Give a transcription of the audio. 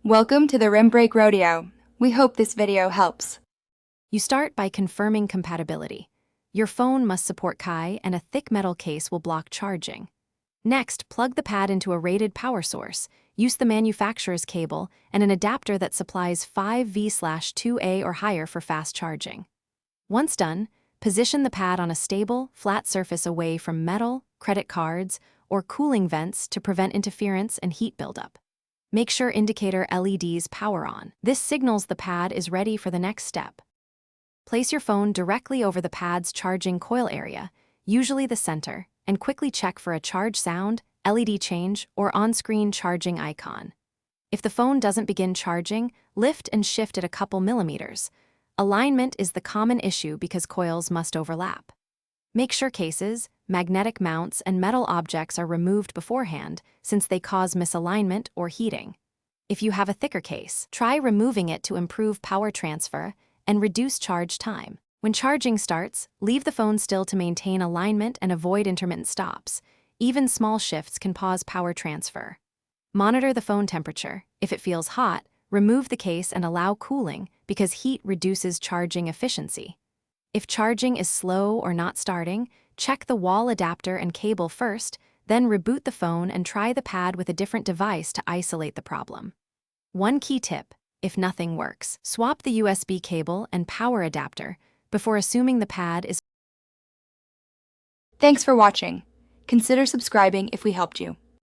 Welcome to the Rim Break Rodeo. We hope this video helps. You start by confirming compatibility. Your phone must support Qi, and a thick metal case will block charging. Next, plug the pad into a rated power source. Use the manufacturer's cable and an adapter that supplies 5V/2A or higher for fast charging. Once done, position the pad on a stable, flat surface away from metal, credit cards, or cooling vents to prevent interference and heat buildup. Make sure indicator LEDs power on. This signals the pad is ready for the next step. Place your phone directly over the pad's charging coil area, usually the center, and quickly check for a charge sound, LED change, or on-screen charging icon. If the phone doesn't begin charging, lift and shift it a couple millimeters. Alignment is the common issue because coils must overlap. Make sure cases, magnetic mounts, and metal objects are removed beforehand, since they cause misalignment or heating. If you have a thicker case, try removing it to improve power transfer and reduce charge time. When charging starts, leave the phone still to maintain alignment and avoid intermittent stops. Even small shifts can pause power transfer. Monitor the phone temperature. If it feels hot, remove the case and allow cooling because heat reduces charging efficiency. If charging is slow or not starting, check the wall adapter and cable first, then reboot the phone and try the pad with a different device to isolate the problem. One key tip: if nothing works, swap the USB cable and power adapter before assuming the pad is. Thanks for watching. Consider subscribing if we helped you.